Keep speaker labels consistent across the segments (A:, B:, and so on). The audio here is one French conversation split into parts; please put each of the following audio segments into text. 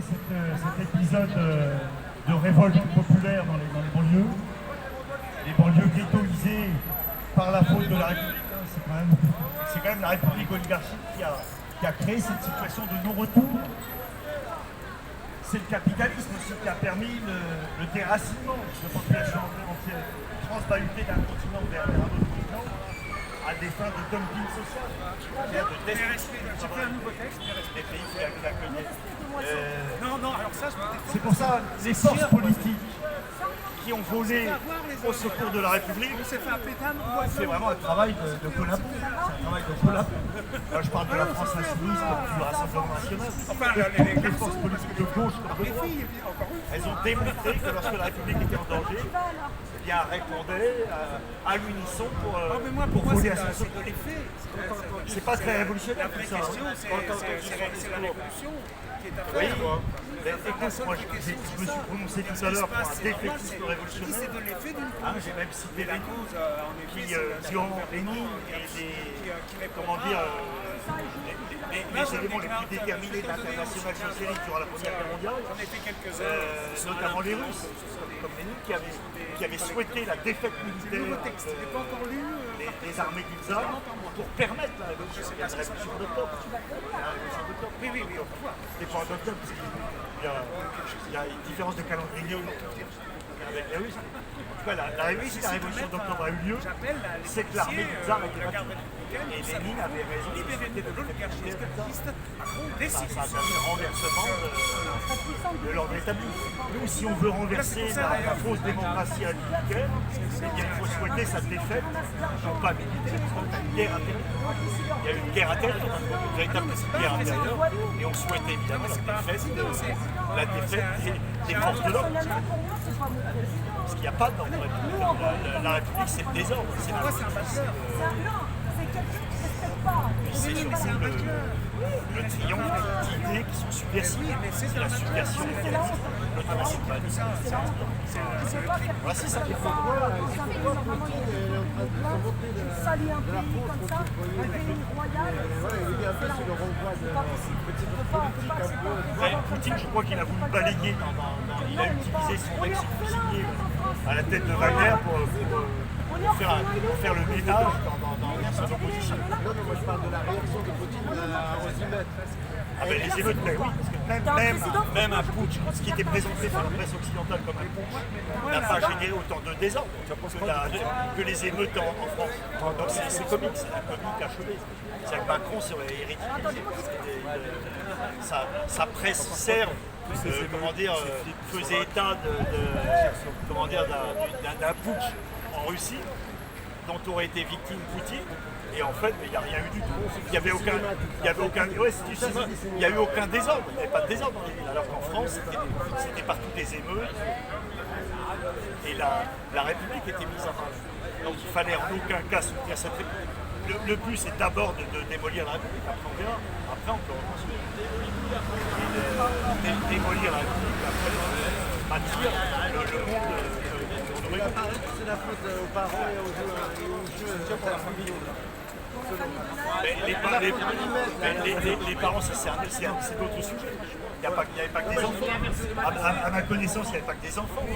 A: cet épisode de révolte populaire dans les banlieues. Les banlieues ghettoisées par la faute de la République. C'est quand même la République oligarchique qui a créé cette situation de non-retour. C'est le capitalisme aussi qui a permis le déracinement de la population entière, transbalutée d'un continent vers un autre continent, à des fins de dumping social, c'est-à-dire de destruction des pays qui l'accueillent.
B: Non, alors ça,
A: C'est pour ça les forces politiques qui ont volé au secours de la République, c'est vraiment un travail de collabo. C'est un travail de collabo. Là, je parle de la France insoumise comme du Rassemblement national. Toutes les forces politiques de gauche comme de droite, elles ont démontré que lorsque la République était en danger, eh bien, elles répondaient à l'unisson pour voler à son secours. C'est pas très révolutionnaire tout ça.
B: C'est la révolution qui est à
A: Oui,
B: faire.
A: écoute, moi je me suis prononcé tout à l'heure pour un défaitisme révolutionnaire.
B: C'est de l'effet d'une cause.
A: J'ai même cité les
B: cause,
A: qui, durant Lénine, comment dire, les éléments les plus déterminés de l'international socialiste durant la Première Guerre mondiale, notamment les Russes, comme Lénine, qui avaient souhaité la défaite militaire des armées du tsar pour permettre la révolution d'octobre.
B: Oui, on peut voir.
A: C'était pas en octobre, parce qu'il y a une différence de calendrier avec les Russes. En tout cas, la révolution d'octobre a eu lieu, c'est que l'armée du tsar était battue. Et Lénine avait raison de souhaiter de l'oligarchie capitaliste. Ça a permis le renversement de l'ordre établi. Nous, si on veut renverser la fausse démocratie républicaine, eh bien, il faut souhaiter sa défaite, non pas militaire, mais une guerre intérieure. Il y a eu une guerre intérieure, une véritable guerre intérieure, et on souhaite évidemment la défaite des forces de l'ordre. Parce qu'il n'y a pas d'ordre républicain. La République, c'est le désordre. C'est c'est surtout le triomphe d'idées qui sont subversives. C'est la subversion l'automatique. Voilà, c'est ça qu'il faut.
C: Salir un pays comme ça, un pays royal,
A: Poutine, je crois qu'il a voulu balayer, il a utilisé son ex-officier à la tête de Wagner pour faire le ménage dans son opposition.
D: Non, moi je parle de la réaction de Poutine aux émeutes.
A: Ah ben les émeutes, ben oui, parce que même un putsch, ce qui était présenté par la presse occidentale comme un putsch, n'a pas généré autant de désordre que les émeutes en France. Donc c'est comique, c'est un comique achevé. C'est que Macron serait héritier. Sa presse serve, faisait état d'un putsch en Russie dont aurait été victime Poutine. Et en fait, il n'y a rien eu du tout. Il n'y a eu aucun désordre. Il n'y avait pas de désordre dans les villes. Alors qu'en France, c'était partout des émeutes. Et la République était mise en marche. Donc il fallait en aucun cas soutenir cette République. Le but, c'est d'abord de démolir la République. Après, on verra. Après, on peut reconstruire. Démolir la République. Après, bâtir le monde.
D: C'est la faute aux parents et aux jeux familiaux.
A: Les parents, c'est d'autres sujets. Il n'y avait pas que des enfants. À ma connaissance, il n'y avait pas que des enfants.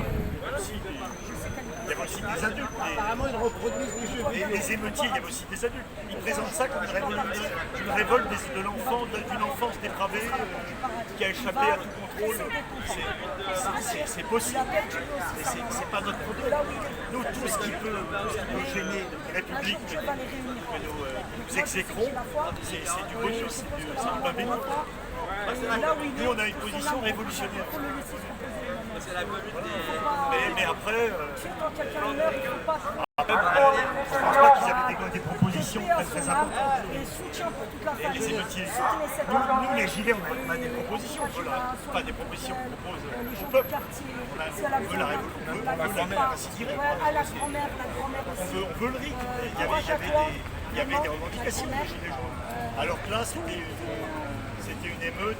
A: Il y avait aussi des adultes.
D: Apparemment, ils reproduisent les jeux vidéo.
A: Les émeutiers, il y avait aussi des adultes. Ils présentent ça comme une révolte d'une enfance dépravée qui a échappé à tout contrôle. C'est possible, mais c'est pas notre problème. Nous, tout ce qui peut gêner la République que nous exécrons, c'est du bonus, c'est du babéno. Nous, on a une position révolutionnaire. Mais après, je ne pense pas qu'ils avaient des propositions très importantes. Les émeutiers. Nous, les gilets, on a des propositions. Pas des propositions qu'on propose au peuple. On veut la révolution, on veut la mère ainsi directe. On veut le RIC. Il y avait des revendications des gilets jaunes. Alors que là, c'était une émeute.